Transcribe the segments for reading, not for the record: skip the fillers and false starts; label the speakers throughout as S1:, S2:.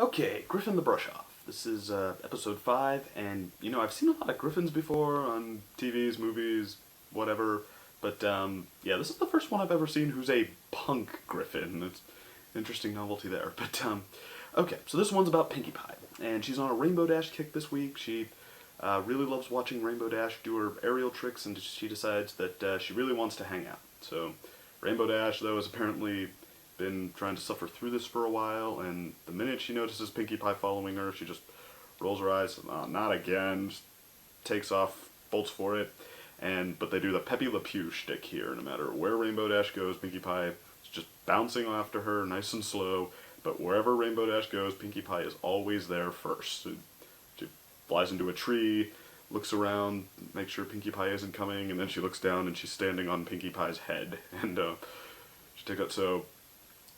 S1: Okay, Griffon the Brush Off. This is episode 5, and I've seen a lot of Griffons before on TVs, movies, whatever, but yeah, this is the first one I've ever seen who's a punk Griffon. It's an interesting novelty there. But okay, so this one's about Pinkie Pie, and she's on a Rainbow Dash kick this week. She really loves watching Rainbow Dash do her aerial tricks, and she decides that she really wants to hang out. So Rainbow Dash, though, has apparently been trying to suffer through this for a while, and the minute she notices Pinkie Pie following her, she just rolls her eyes, not again, just takes off, bolts for it, but they do the Pepe Le Pew shtick here. No matter where Rainbow Dash goes, Pinkie Pie is just bouncing after her, nice and slow, but wherever Rainbow Dash goes, Pinkie Pie is always there first. She flies into a tree, looks around, makes sure Pinkie Pie isn't coming, and then she looks down and she's standing on Pinkie Pie's head, and she takes out, so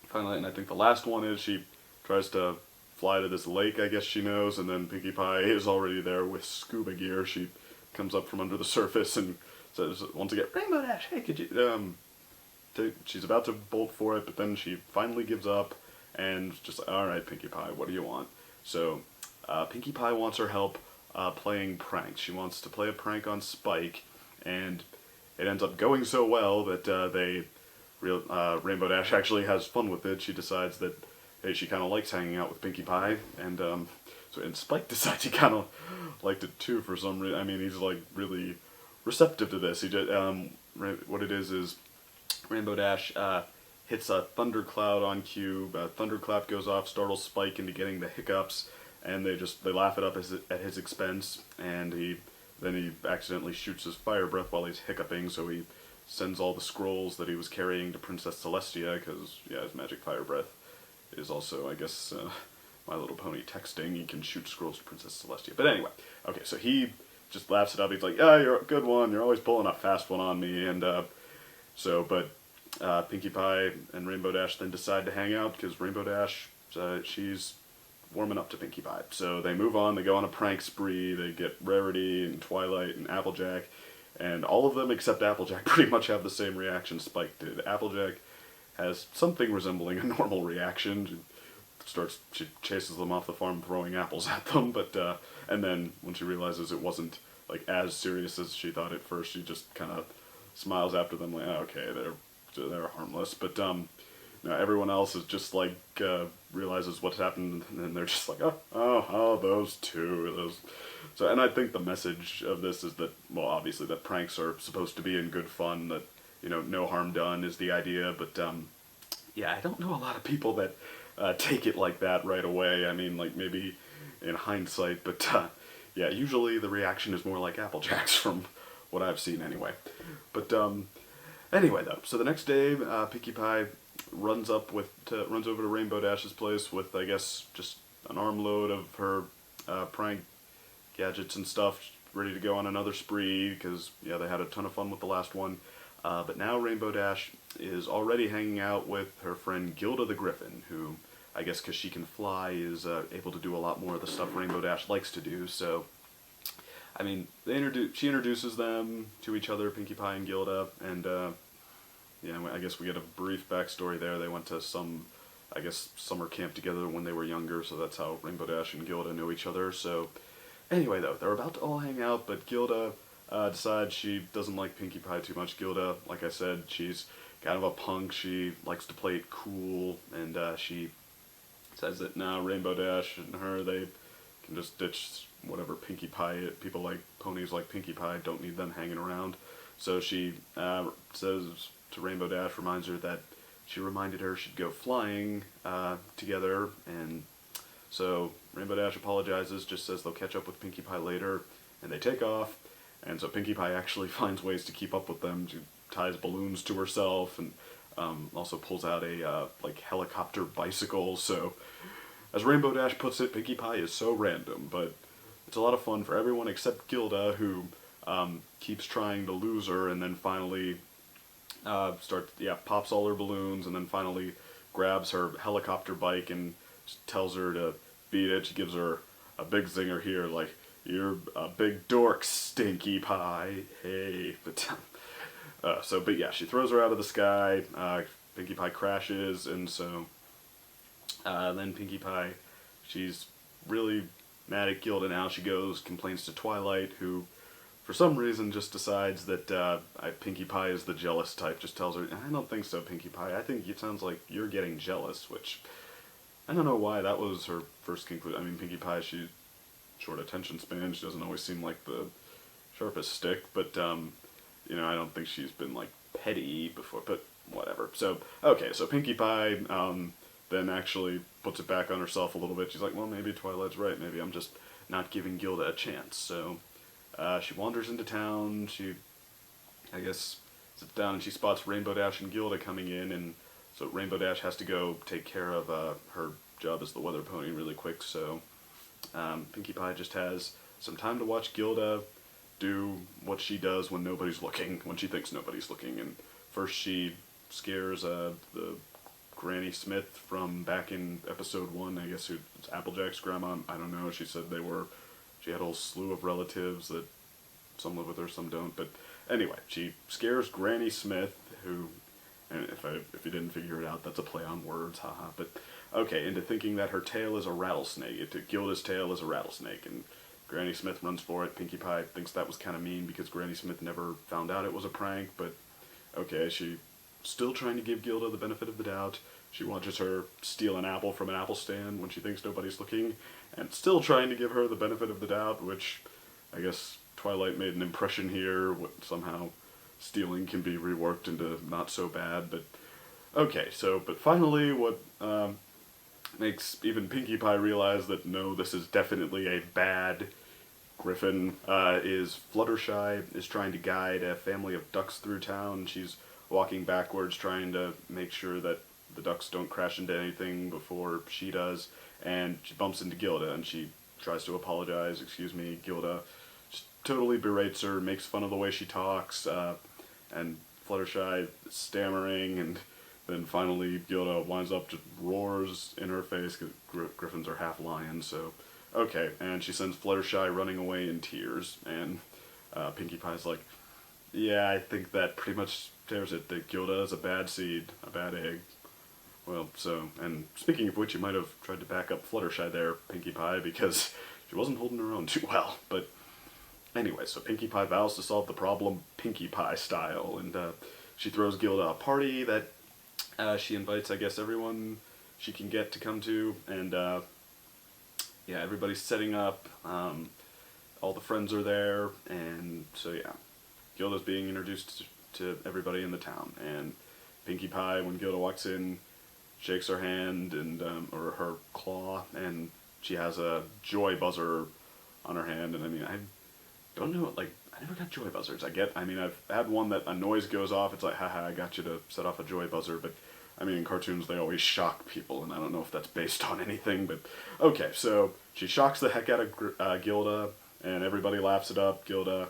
S1: finally, and I think the last one is she tries to fly to this lake, I guess she knows, and then Pinkie Pie is already there with scuba gear. She comes up from under the surface and says, once again, Rainbow Dash, hey, could you, she's about to bolt for it, but then she finally gives up, and just, alright, Pinkie Pie, what do you want? So, Pinkie Pie wants her help playing pranks. She wants to play a prank on Spike, and it ends up going so well that Rainbow Dash actually has fun with it. She decides that, hey, she kind of likes hanging out with Pinkie Pie, and Spike decides he kind of liked it too for some reason. I mean, he's like really receptive to this. He just, what it is Rainbow Dash hits a thundercloud on cue. Thunderclap goes off, startles Spike into getting the hiccups, and they laugh it up at his expense, and then he accidentally shoots his fire breath while he's hiccuping, so he sends all the scrolls that he was carrying to Princess Celestia, because, yeah, his magic fire breath is also, I guess, My Little Pony texting. He can shoot scrolls to Princess Celestia. But anyway, okay, so he just laughs it up. He's like, yeah, you're a good one. You're always pulling a fast one on me. And Pinkie Pie and Rainbow Dash then decide to hang out, because Rainbow Dash, she's warming up to Pinkie Pie. So they move on. They go on a prank spree. They get Rarity and Twilight and Applejack. And all of them except Applejack pretty much have the same reaction Spike did. Applejack has something resembling a normal reaction. She chases them off the farm throwing apples at them, and then when she realizes it wasn't like as serious as she thought at first, she just kind of smiles after them like, oh, okay, they're harmless. But everyone else is just like realizes what's happened, and then they're just like, oh, those two. So, and I think the message of this is that, well, obviously that pranks are supposed to be in good fun, that, no harm done is the idea, but, yeah, I don't know a lot of people that take it like that right away. I mean, like, maybe in hindsight, but, yeah, usually the reaction is more like Applejack's from what I've seen anyway. But, anyway, though, so the next day, Pinkie Pie runs over to Rainbow Dash's place with, I guess, just an armload of her prank gadgets and stuff, ready to go on another spree, because, yeah, they had a ton of fun with the last one. But now Rainbow Dash is already hanging out with her friend Gilda the Griffon, who, I guess because she can fly, is able to do a lot more of the stuff Rainbow Dash likes to do. So, I mean, she introduces them to each other, Pinkie Pie and Gilda, and, yeah, I guess we get a brief backstory there. They went to some, I guess, summer camp together when they were younger, so that's how Rainbow Dash and Gilda know each other. So, anyway, though, they're about to all hang out, but Gilda decides she doesn't like Pinkie Pie too much. Gilda, like I said, she's kind of a punk. She likes to play it cool, and she says that now Rainbow Dash and her, they can just ditch whatever Pinkie Pie, people like ponies like Pinkie Pie, don't need them hanging around. So she says to Rainbow Dash, reminds her that she reminded her she'd go flying together, and so Rainbow Dash apologizes, just says they'll catch up with Pinkie Pie later, and they take off, and so Pinkie Pie actually finds ways to keep up with them. She ties balloons to herself, and also pulls out a helicopter bicycle. So, as Rainbow Dash puts it, Pinkie Pie is so random, but it's a lot of fun for everyone except Gilda, who keeps trying to lose her, and then finally pops all her balloons, and then finally grabs her helicopter bike and tells her to beat it. She gives her a big zinger here, like, you're a big dork, Stinky Pie, hey. But yeah, she throws her out of the sky, Pinkie Pie crashes, and so then Pinkie Pie, she's really mad at Gilda now. She goes, complains to Twilight, who for some reason just decides that Pinkie Pie is the jealous type, just tells her, I don't think so, Pinkie Pie. I think it sounds like you're getting jealous, which I don't know why that was her first conclusion. I mean, Pinkie Pie, she's short attention span, she doesn't always seem like the sharpest stick, but, you know, I don't think she's been, like, petty before, but whatever. So, okay, so Pinkie Pie, then actually puts it back on herself a little bit. She's like, well, maybe Twilight's right, maybe I'm just not giving Gilda a chance, so... she wanders into town, she, I guess, sits down and she spots Rainbow Dash and Gilda coming in, and so Rainbow Dash has to go take care of her job as the weather pony really quick, so Pinkie Pie just has some time to watch Gilda do what she does when nobody's looking, when she thinks nobody's looking, and first she scares the Granny Smith from back in episode 1, I guess it's Applejack's grandma, I don't know, she said she had a whole slew of relatives that some live with her, some don't. But anyway, she scares Granny Smith, who, and if you didn't figure it out, that's a play on words, haha. But okay, into thinking that her tail is a rattlesnake. Gilda's tail is a rattlesnake, and Granny Smith runs for it. Pinkie Pie thinks that was kind of mean because Granny Smith never found out it was a prank. But okay, she still trying to give Gilda the benefit of the doubt. She watches her steal an apple from an apple stand when she thinks nobody's looking, and still trying to give her the benefit of the doubt, which I guess Twilight made an impression here. Somehow stealing can be reworked into not so bad, but okay, but finally what makes even Pinkie Pie realize that no, this is definitely a bad Griffon, is Fluttershy is trying to guide a family of ducks through town. She's walking backwards, trying to make sure that the ducks don't crash into anything before she does, and she bumps into Gilda, and she tries to apologize, excuse me, Gilda just totally berates her, makes fun of the way she talks, and Fluttershy stammering, and then finally Gilda winds up, just roars in her face, because Griffons are half lions, so, okay, and she sends Fluttershy running away in tears, and Pinkie Pie's like, yeah, I think that pretty much tears it, that Gilda is a bad seed, a bad egg. Well, so, and speaking of which, you might have tried to back up Fluttershy there, Pinkie Pie, because she wasn't holding her own too well. But anyway, so Pinkie Pie vows to solve the problem Pinkie Pie style, and she throws Gilda a party that she invites, I guess, everyone she can get to come to, and yeah, everybody's setting up, all the friends are there, and so yeah, Gilda's being introduced to everybody in the town, and Pinkie Pie, when Gilda walks in, shakes her hand and or her claw, and she has a joy buzzer on her hand. And I mean, I don't know, like, I never got joy buzzers. I mean, I've had one that a noise goes off. It's like, haha, I got you to set off a joy buzzer. But I mean, in cartoons they always shock people, and I don't know if that's based on anything. But okay, so she shocks the heck out of Gilda, and everybody laughs it up. Gilda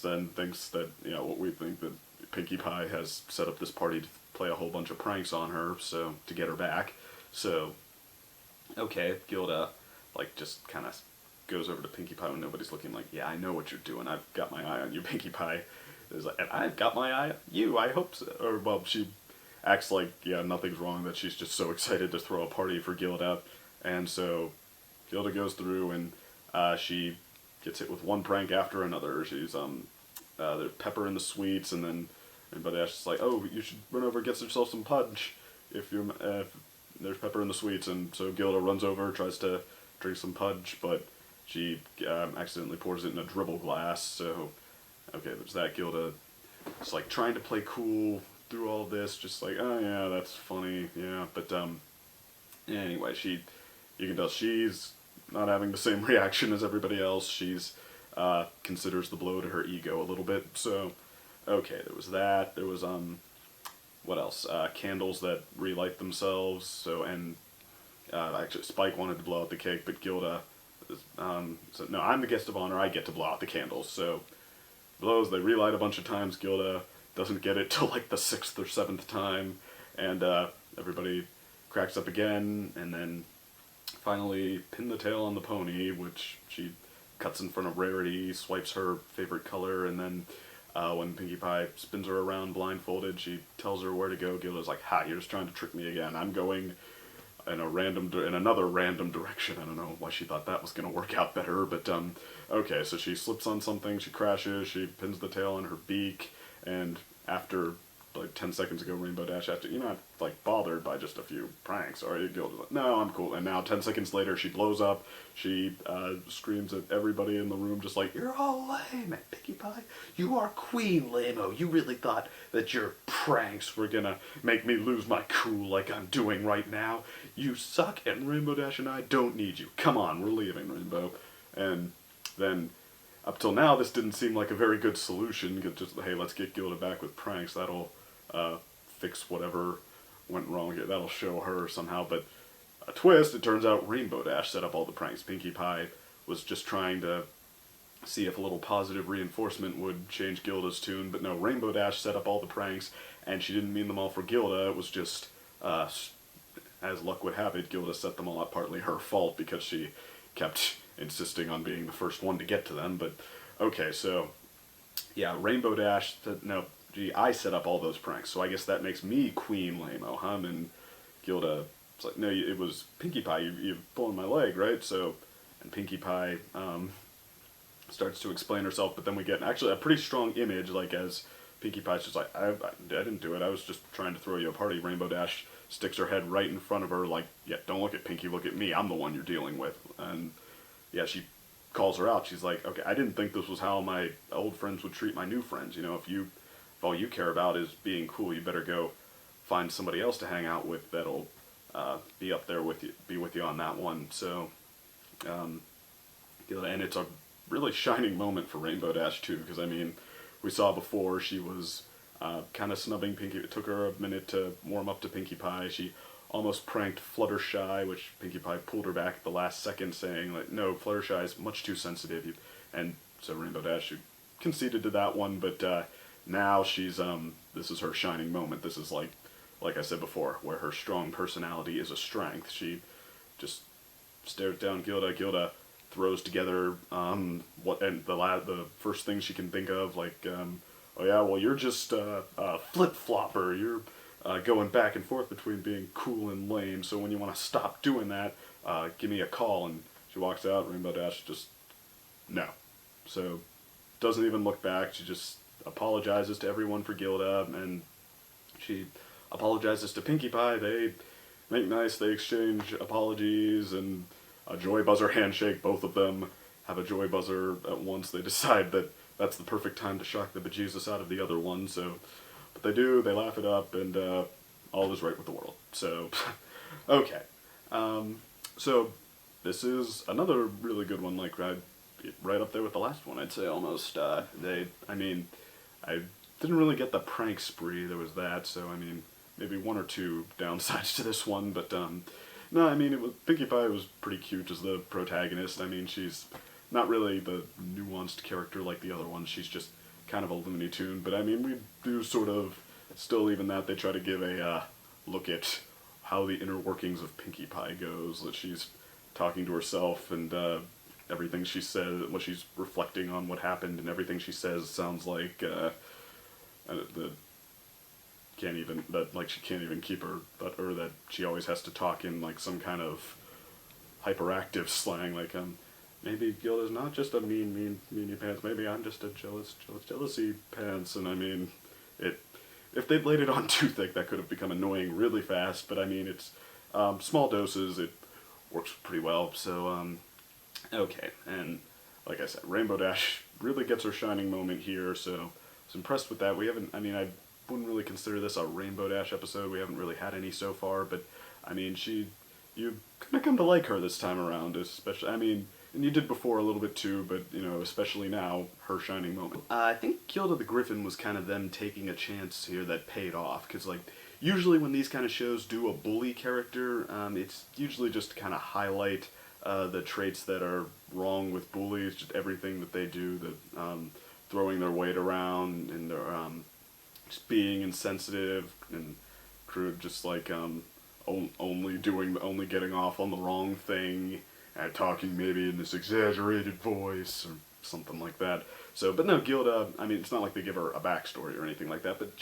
S1: then thinks that, you know, what we think, that Pinkie Pie has set up this party to play a whole bunch of pranks on her, so, to get her back. So, okay, Gilda, like, just kind of goes over to Pinkie Pie when nobody's looking, like, yeah, I know what you're doing, I've got my eye on you, Pinkie Pie. Is like, and I've got my eye on you, I hope so. Or, well, she acts like, yeah, nothing's wrong, that she's just so excited to throw a party for Gilda, and so, Gilda goes through, and she gets hit with one prank after another. She's, there's pepper in the sweets, and then everybody else is like, oh, you should run over and get yourself some punch if there's pepper in the sweets. And so Gilda runs over, tries to drink some punch, but she accidentally pours it in a dribble glass. So, okay, there's that. Gilda is like trying to play cool through all this, just like, oh yeah, that's funny, yeah. But anyway, you can tell she's not having the same reaction as everybody else. She's considers the blow to her ego a little bit. So, okay, there was that. There was, what else? Candles that relight themselves. So, and actually Spike wanted to blow out the cake, but Gilda said, no, I'm the guest of honor, I get to blow out the candles. So, blows, they relight a bunch of times. Gilda doesn't get it till like the 6th or 7th time, and everybody cracks up again, and then finally pin the tail on the pony, which she cuts in front of Rarity, swipes her favorite color, and then when Pinkie Pie spins her around blindfolded, she tells her where to go. Gilda's like, ha, you're just trying to trick me again. I'm going in another random direction. I don't know why she thought that was going to work out better, but okay, so she slips on something, she crashes, she pins the tail on her beak, and after like 10 seconds ago, Rainbow Dash after, you're not like bothered by just a few pranks, are you? Gilda's like, no, I'm cool. And now 10 seconds later, she blows up, she screams at everybody in the room just like, you're all lame, and Pinkie Pie, you are Queen Lame-o. You really thought that your pranks were gonna make me lose my cool like I'm doing right now? You suck, and Rainbow Dash and I don't need you. Come on, we're leaving, Rainbow. And then up till now, this didn't seem like a very good solution. Just, hey, let's get Gilda back with pranks. That'll fix whatever went wrong here. That'll show her somehow. But a twist, it turns out Rainbow Dash set up all the pranks. Pinkie Pie was just trying to see if a little positive reinforcement would change Gilda's tune. But no, Rainbow Dash set up all the pranks, and she didn't mean them all for Gilda. It was just, as luck would have it, Gilda set them all up, partly her fault because she kept insisting on being the first one to get to them. But okay, so yeah, Rainbow Dash, no, gee, I set up all those pranks, so I guess that makes me Queen Lame-o, huh? And Gilda, it's like, no, it was Pinkie Pie, you're pulling my leg, right? So, and Pinkie Pie starts to explain herself, but then we get actually a pretty strong image, like as Pinkie Pie's just like, I didn't do it, I was just trying to throw you a party. Rainbow Dash sticks her head right in front of her, like, yeah, don't look at Pinkie, look at me, I'm the one you're dealing with. And yeah, she calls her out. She's like, okay, I didn't think this was how my old friends would treat my new friends. You know, if all you care about is being cool, you better go find somebody else to hang out with that'll be up there with you, be with you on that one. So, and it's a really shining moment for Rainbow Dash too, because I mean, we saw before she was kind of snubbing Pinkie. It took her a minute to warm up to Pinkie Pie. She almost pranked Fluttershy, which Pinkie Pie pulled her back at the last second, saying, like, no, Fluttershy is much too sensitive. And so Rainbow Dash conceded to that one, but now she's, this is her shining moment. This is like I said before, where her strong personality is a strength. She just stares down Gilda. Gilda throws together the first thing she can think of, like, oh yeah, well, you're just a flip-flopper. You're going back and forth between being cool and lame, so when you want to stop doing that, give me a call. And she walks out. Rainbow Dash just, no. So, doesn't even look back. She just apologizes to everyone for Gilda, and she apologizes to Pinkie Pie. They make nice, they exchange apologies, and a joy buzzer handshake. Both of them have a joy buzzer at once. They decide that that's the perfect time to shock the bejesus out of the other one, so... But they do, they laugh it up, and all is right with the world. So, okay. So, this is another really good one, like, right up there with the last one, I'd say, almost. I didn't really get the prank spree, there was that, so, I mean, maybe one or two downsides to this one, but, no, I mean, Pinkie Pie was pretty cute as the protagonist. I mean, she's not really the nuanced character like the other ones, she's just kind of a Looney Tune, but I mean, we do sort of, still even that, they try to give a look at how the inner workings of Pinkie Pie goes, that she's talking to herself, and everything she says, when she's reflecting on what happened, and everything she says sounds like, she can't even keep her, or that she always has to talk in, like, some kind of hyperactive slang, like, maybe Gilda's not just a meanie pants, maybe I'm just a jealousy pants, and I mean, if they'd laid it on too thick, that could have become annoying really fast, but I mean, it's, small doses, it works pretty well, so, okay, and, like I said, Rainbow Dash really gets her shining moment here, so I was impressed with that. I wouldn't really consider this a Rainbow Dash episode, we haven't really had any so far, but, I mean, you kind of come to like her this time around, especially, I mean, and you did before a little bit too, but, you know, especially now, her shining moment. I think Gilda the Griffin was kind of them taking a chance here that paid off, because, like, usually when these kind of shows do a bully character, it's usually just to kind of highlight the traits that are wrong with bullies, just everything that they do, the throwing their weight around, and their, just being insensitive, and crude, just like, only getting off on the wrong thing, talking maybe in this exaggerated voice, or something like that. So, but no, Gilda, I mean, it's not like they give her a backstory or anything like that, but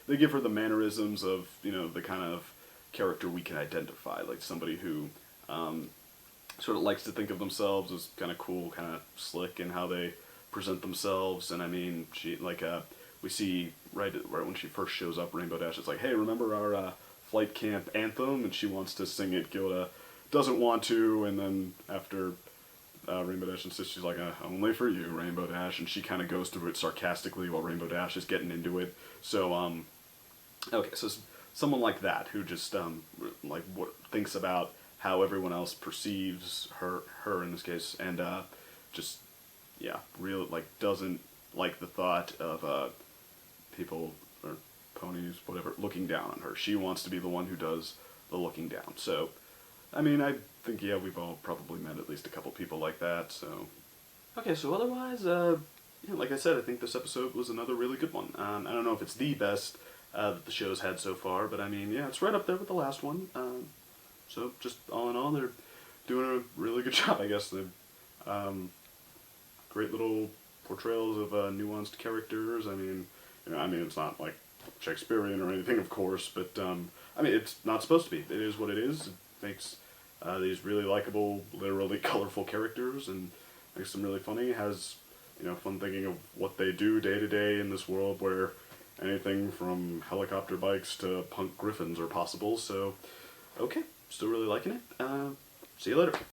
S1: they give her the mannerisms of, you know, the kind of character we can identify, like somebody who sort of likes to think of themselves as kind of cool, kind of slick in how they present themselves. And I mean, she like we see right when she first shows up, Rainbow Dash is like, hey, remember our flight camp anthem? And she wants to sing it. Gilda doesn't want to, and then after Rainbow Dash insists, she's like, only for you, Rainbow Dash, and she kind of goes through it sarcastically while Rainbow Dash is getting into it. So, okay, so someone like that who just like thinks about how everyone else perceives her in this case, and just yeah, real like doesn't like the thought of people or ponies, whatever, looking down on her. She wants to be the one who does the looking down. So, I mean, I think, yeah, we've all probably met at least a couple people like that, so. Okay, so otherwise, yeah, like I said, I think this episode was another really good one. I don't know if it's the best that the show's had so far, but I mean, yeah, it's right up there with the last one. So, just all in all, they're doing a really good job, I guess. They're great little portrayals of nuanced characters. I mean, it's not like Shakespearean or anything, of course, but I mean, it's not supposed to be. It is what it is. It makes these really likable, literally colorful characters, and makes them really funny. Has fun thinking of what they do day to day in this world where anything from helicopter bikes to punk griffins are possible. So, okay, still really liking it. See you later.